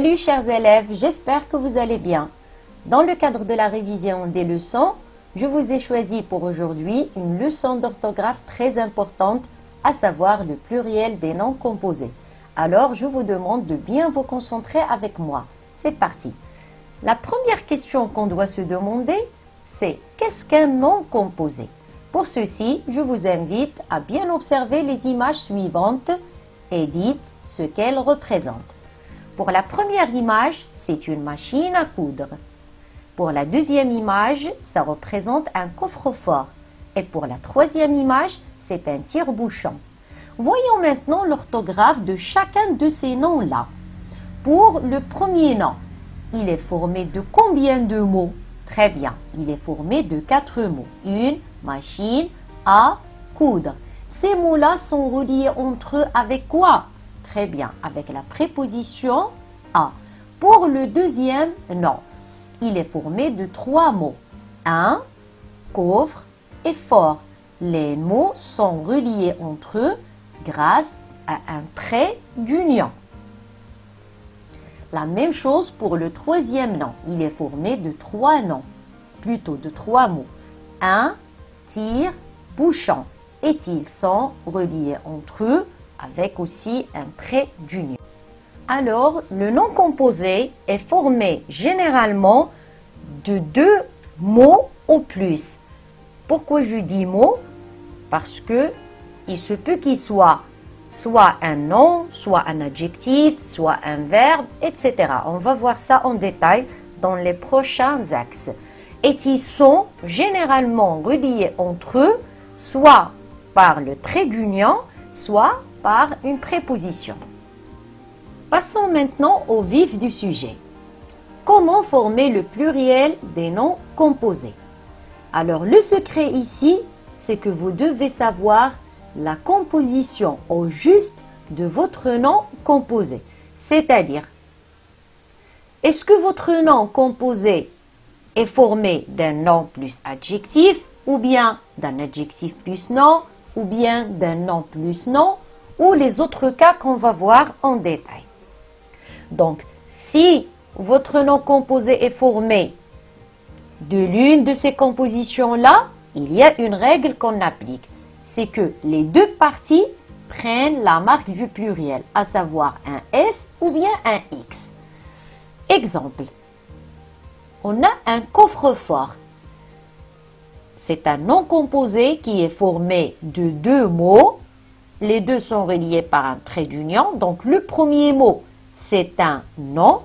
Salut chers élèves, j'espère que vous allez bien. Dans le cadre de la révision des leçons, je vous ai choisi pour aujourd'hui une leçon d'orthographe très importante, à savoir le pluriel des noms composés. Alors je vous demande de bien vous concentrer avec moi. C'est parti. La première question qu'on doit se demander, c'est qu'est-ce qu'un nom composé? Pour ceci, je vous invite à bien observer les images suivantes et dites ce qu'elles représentent. Pour la première image, c'est une machine à coudre. Pour la deuxième image, ça représente un coffre-fort. Et pour la troisième image, c'est un tire-bouchon. Voyons maintenant l'orthographe de chacun de ces noms-là. Pour le premier nom, il est formé de combien de mots? Très bien, il est formé de 4 mots. Une machine à coudre. Ces mots-là sont reliés entre eux avec quoi? Très bien, avec la préposition à. Pour le deuxième nom, il est formé de 3 mots. Un, coffre et fort. Les mots sont reliés entre eux grâce à un trait d'union. La même chose pour le troisième nom. Il est formé de 3 noms, plutôt de 3 mots. Un, tire, bouchon. Et ils sont reliés entre eux avec aussi un trait d'union. Alors, le nom composé est formé généralement de 2 mots au plus. Pourquoi je dis mots? Parce que il se peut qu'il soit un nom, soit un adjectif, soit un verbe, etc. On va voir ça en détail dans les prochains axes. Et ils sont généralement reliés entre eux, soit par le trait d'union, soit par une préposition. Passons maintenant au vif du sujet. Comment former le pluriel des noms composés? Alors, le secret ici, c'est que vous devez savoir la composition au juste de votre nom composé. C'est-à-dire, est-ce que votre nom composé est formé d'un nom plus adjectif, ou bien d'un adjectif plus nom, ou bien d'un nom plus nom, ou les autres cas qu'on va voir en détail. Donc, si votre nom composé est formé de l'une de ces compositions-là, il y a une règle qu'on applique. C'est que les deux parties prennent la marque du pluriel, à savoir un S ou bien un X. Exemple, on a un coffre-fort. C'est un nom composé qui est formé de 2 mots. Les deux sont reliés par un trait d'union. Donc, le premier mot, c'est un nom.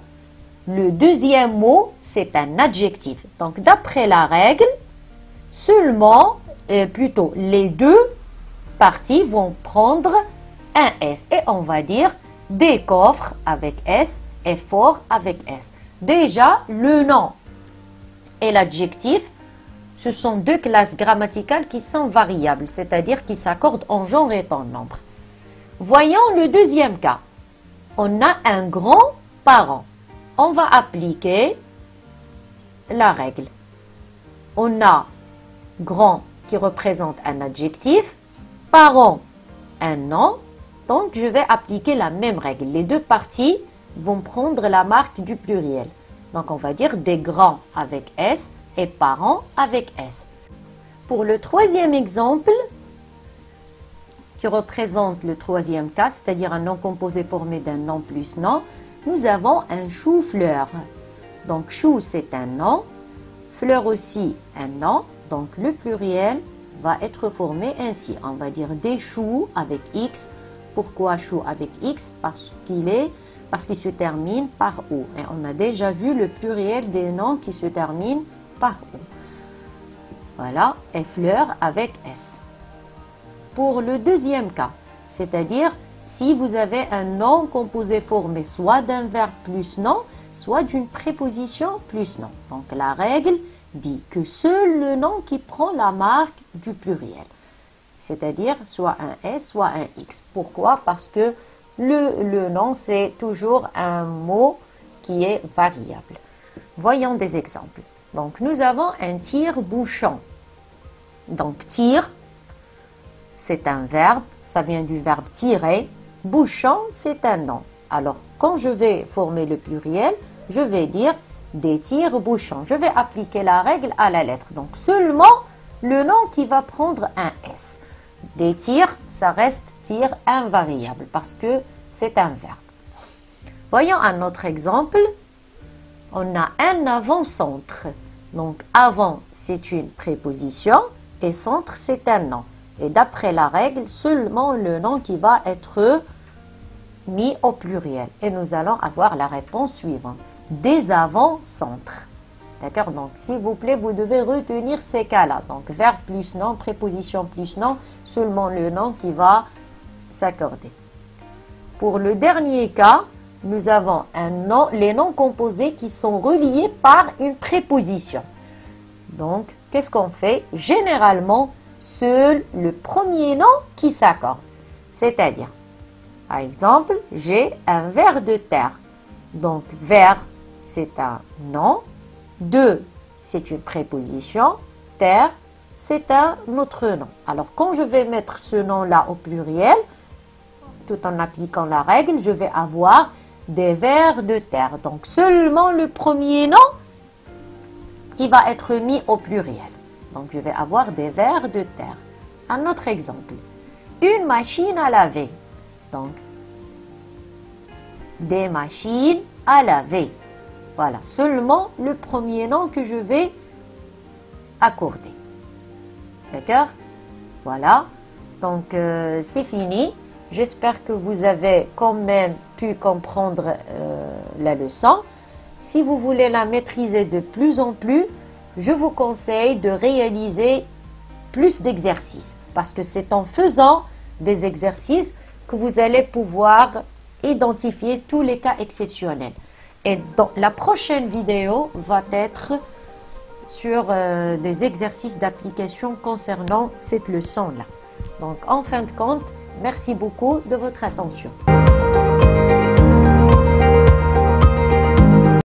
Le deuxième mot, c'est un adjectif. Donc, d'après la règle, plutôt les deux parties vont prendre un S. Et on va dire des coffres avec S et fort avec S. Déjà, le nom et l'adjectif, ce sont 2 classes grammaticales qui sont variables, c'est-à-dire qui s'accordent en genre et en nombre. Voyons le deuxième cas. On a un grand-parent. On va appliquer la règle. On a grand qui représente un adjectif, parent un nom, donc je vais appliquer la même règle. Les deux parties vont prendre la marque du pluriel. Donc on va dire des grands avec S et parents avec S. Pour le troisième exemple, qui représente le troisième cas, c'est-à-dire un nom composé formé d'un nom plus nom, nous avons un chou-fleur. Donc chou, c'est un nom, fleur aussi un nom, donc le pluriel va être formé ainsi. On va dire des choux avec X. Pourquoi chou avec X? Parce qu'il se termine par O. Et on a déjà vu le pluriel des noms qui se terminent par O. Voilà, et fleur avec S. Pour le deuxième cas, c'est-à-dire si vous avez un nom composé formé soit d'un verbe plus nom, soit d'une préposition plus nom. Donc la règle dit que seul le nom qui prend la marque du pluriel, c'est-à-dire soit un S, soit un X. Pourquoi? Parce que le nom, c'est toujours un mot qui est variable. Voyons des exemples. Donc, nous avons un tire-bouchon. Donc, tire, c'est un verbe, ça vient du verbe tirer. Bouchon, c'est un nom. Alors, quand je vais former le pluriel, je vais dire des tire-bouchons. Je vais appliquer la règle à la lettre. Donc, seulement le nom qui va prendre un S. Des tirs, ça reste tir invariable parce que c'est un verbe. Voyons un autre exemple. On a un avant-centre. Donc, avant, c'est une préposition et centre, c'est un nom. Et d'après la règle, seulement le nom qui va être mis au pluriel. Et nous allons avoir la réponse suivante. Des avant-centres. D'accord? Donc, s'il vous plaît, vous devez retenir ces cas-là. Donc, verbe plus nom, préposition plus nom, seulement le nom qui va s'accorder. Pour le dernier cas, nous avons les noms composés qui sont reliés par une préposition. Donc, qu'est-ce qu'on fait? Généralement, seul le premier nom qui s'accorde. C'est-à-dire, par exemple, j'ai un ver de terre. Donc, ver, c'est un nom. De, c'est une préposition. Terre, c'est un autre nom. Alors, quand je vais mettre ce nom-là au pluriel, tout en appliquant la règle, je vais avoir des vers de terre. Donc, seulement le premier nom qui va être mis au pluriel. Donc, je vais avoir des vers de terre. Un autre exemple. Une machine à laver. Donc, des machines à laver. Voilà, seulement le premier nom que je vais accorder. D'accord? Voilà. Donc, c'est fini. J'espère que vous avez quand même pu comprendre la leçon. Si vous voulez la maîtriser de plus en plus, je vous conseille de réaliser plus d'exercices. Parce que c'est en faisant des exercices que vous allez pouvoir identifier tous les cas exceptionnels. Et dans la prochaine vidéo va être sur des exercices d'application concernant cette leçon-là. Donc, en fin de compte, merci beaucoup de votre attention.